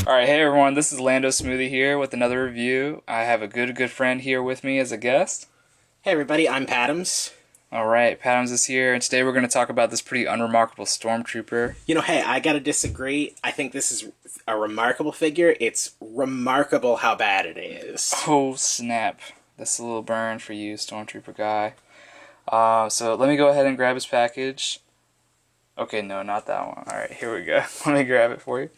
Alright, hey everyone, this is Lando Smoothie here with another review. I have a good friend here with me as a guest. Hey everybody, I'm Patams. Alright, Patams is here, and today we're going to talk about this pretty unremarkable Stormtrooper. Hey, I gotta disagree. I think this is a remarkable figure. It's remarkable how bad it is. Oh snap, that's a little burn for you, Stormtrooper guy. So let me go ahead and grab his package. Okay, no, not that one. Alright, here we go. Let me grab it for you.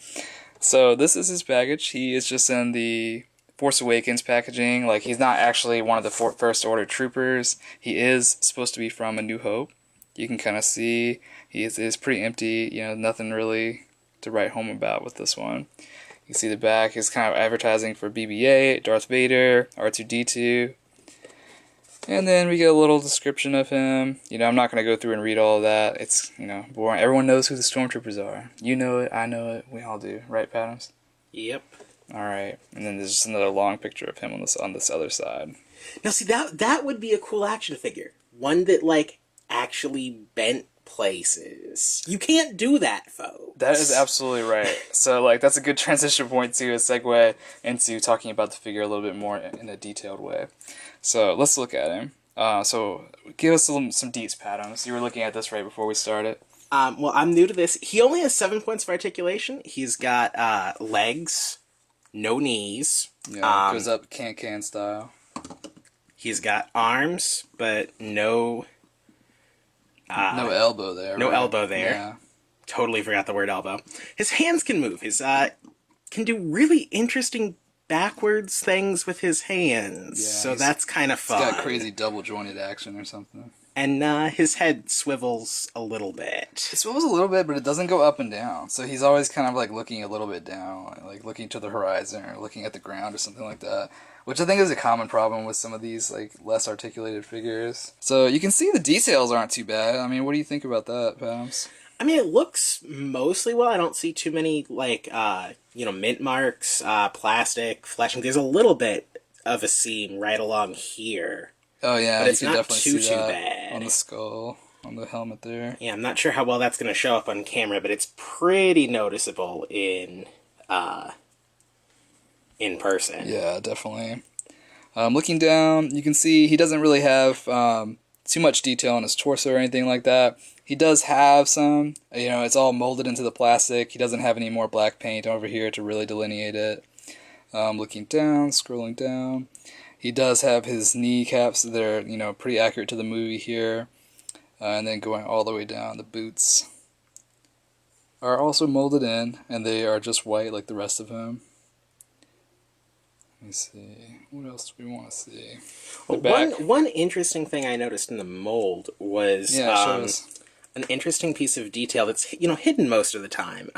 So this is his package. He is just in the Force Awakens packaging. Like, he's not actually one of the First Order troopers. He is supposed to be from A New Hope. You can kind of see he is pretty empty. You know, nothing really to write home about with this one. You can see the back is kind of advertising for BB-8, Darth Vader, R2-D2. And then we get a little description of him. You know, I'm not going to go through and read all of that. It's, you know, boring. Everyone knows who the Stormtroopers are. You know it, I know it, we all do. Right, Patams? Yep. Alright. And then there's just another long picture of him on this other side. Now see, that would be a cool action figure. One that, like, actually bent places. You can't do that, folks. That is absolutely right. So, like, that's a good transition point to a segue into talking about the figure a little bit more in a detailed way. So, let's look at him. So, give us some deets, Patams. You were looking at this right before we started. Well, I'm new to this. He only has 7 points of articulation. He's got, legs, no knees. Yeah, goes up can style. He's got arms, but no... no elbow there. No right? elbow there. Yeah. Totally forgot the word elbow. His hands can move. His, can do really interesting backwards things with his hands. Yeah, so that's kind of fun. He's got crazy double jointed action or something. And his head swivels a little bit. It swivels a little bit, but it doesn't go up and down. So he's always kind of like looking a little bit down, like looking to the horizon or looking at the ground or something like that. Which I think is a common problem with some of these like less articulated figures. So you can see the details aren't too bad. I mean, what do you think about that, Pams? I mean, it looks mostly well. I don't see too many, like, mint marks, plastic, fleshing. There's a little bit of a seam right along here. Oh yeah, but it's you can not definitely see that bad. on the skull, on the helmet there. Yeah, I'm not sure how well that's going to show up on camera, but it's pretty noticeable in person. Yeah, definitely. Looking down, you can see he doesn't really have too much detail on his torso or anything like that. He does have some, you know, it's all molded into the plastic. He doesn't have any more black paint over here to really delineate it. Looking down, scrolling down. He does have his kneecaps that are, you know, pretty accurate to the movie here. And then going all the way down, the boots are also molded in, and they are just white like the rest of him. Let me see. What else do we want to see? One interesting thing I noticed in the mold was an interesting piece of detail that's, you know, hidden most of the time,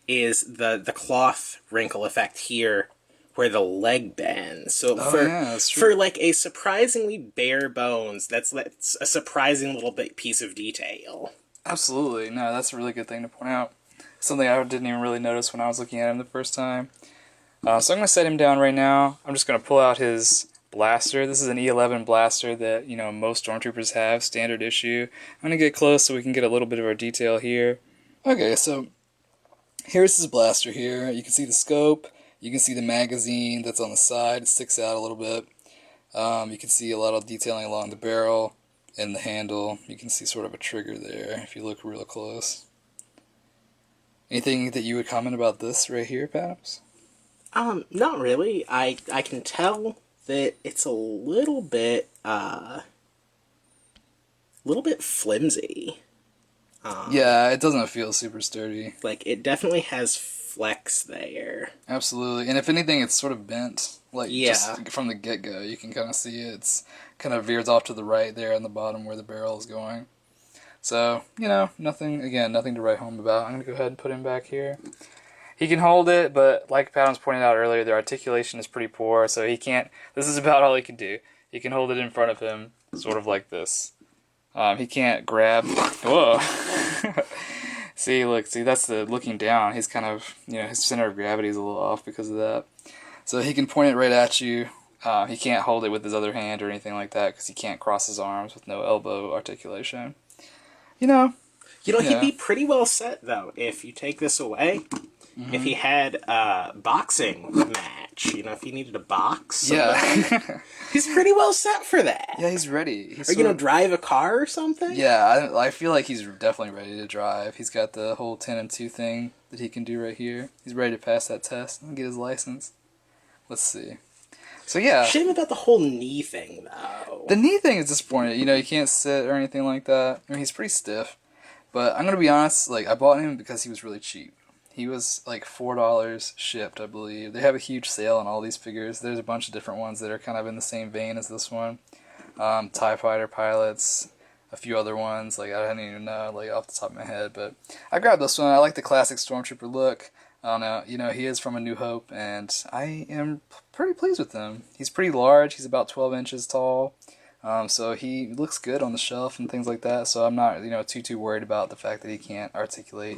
is the cloth wrinkle effect here where the leg bends. So for like a surprisingly bare bones, that's a surprising little piece of detail. Absolutely. No, that's a really good thing to point out. Something I didn't even really notice when I was looking at him the first time. So I'm going to set him down right now. I'm just going to pull out his blaster. This is an E11 blaster that, you know, most Stormtroopers have, standard issue. I'm going to get close so we can get a little bit of our detail here. Okay, so here's his blaster here. You can see the scope. You can see the magazine that's on the side. It sticks out a little bit. You can see a lot of detailing along the barrel and the handle. You can see sort of a trigger there if you look real close. Anything that you would comment about this right here, Patams? Not really. I can tell that it's a little bit flimsy. Yeah, it doesn't feel super sturdy. Like, it definitely has flex there. Absolutely. And if anything, it's sort of bent. Like, yeah. Just from the get-go, you can kind of see it. It's kind of veers off to the right there on the bottom where the barrel is going. So, you know, nothing to write home about. I'm going to go ahead and put him back here. He can hold it, but like Patams pointed out earlier, the articulation is pretty poor, so he can't... This is about all he can do. He can hold it in front of him, sort of like this. He can't grab... Whoa! See, that's the looking down. He's kind of, you know, his center of gravity is a little off because of that. So he can point it right at you. He can't hold it with his other hand or anything like that because he can't cross his arms with no elbow articulation. You know, he'd be pretty well set, though, if you take this away. if he had a boxing match, you know, if he needed a box, yeah, he's pretty well set for that. yeah, he's ready. He's or, you know, drive a car or something? Yeah, I feel like he's definitely ready to drive. He's got the whole 10 and 2 thing that he can do right here. He's ready to pass that test and get his license. Let's see. So yeah. Shame about the whole knee thing, though. The knee thing is disappointing. You know, he can't sit or anything like that. I mean, he's pretty stiff. But I'm going to be honest, like, I bought him because he was really cheap. He was like $4 shipped, I believe. They have a huge sale on all these figures. There's a bunch of different ones that are kind of in the same vein as this one. TIE Fighter pilots, a few other ones, like I don't even know, like off the top of my head, but I grabbed this one. I like the classic Stormtrooper look. I don't know, you know, he is from A New Hope, and I am pretty pleased with him. He's pretty large. He's about 12 inches tall, so he looks good on the shelf and things like that. So I'm not, you know, too worried about the fact that he can't articulate,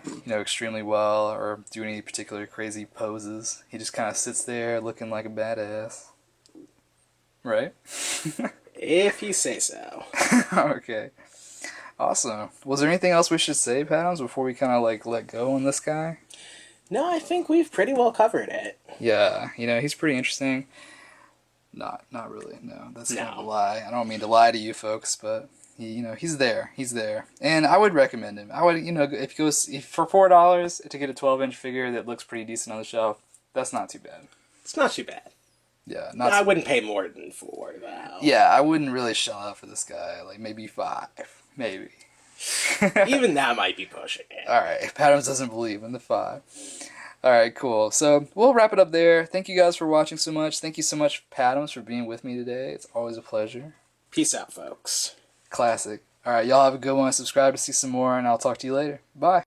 you know, extremely well or do any particular crazy poses. He just kind of sits there looking like a badass, right? If you say so. Okay. Awesome. Was there anything else we should say, Patams, before we kind of like let go on this guy? No, I think we've pretty well covered it. Yeah, you know, he's pretty interesting. Not really. No, that's kind of a lie. I don't mean to lie to you folks, but he, you know, he's there. He's there, and I would recommend him. I would, you know, if he goes for $4 to get a 12-inch figure that looks pretty decent on the shelf, that's not too bad. It's not too bad. Yeah, I wouldn't pay more than $4, though. Yeah, I wouldn't really shell out for this guy. Like maybe $5, maybe. Even that might be pushing it. All right, Patams doesn't believe in the $5. All right, cool. So we'll wrap it up there. Thank you guys for watching so much. Thank you so much, Patams, for being with me today. It's always a pleasure. Peace out, folks. Classic. All right, y'all have a good one. Subscribe to see some more, and I'll talk to you later. Bye.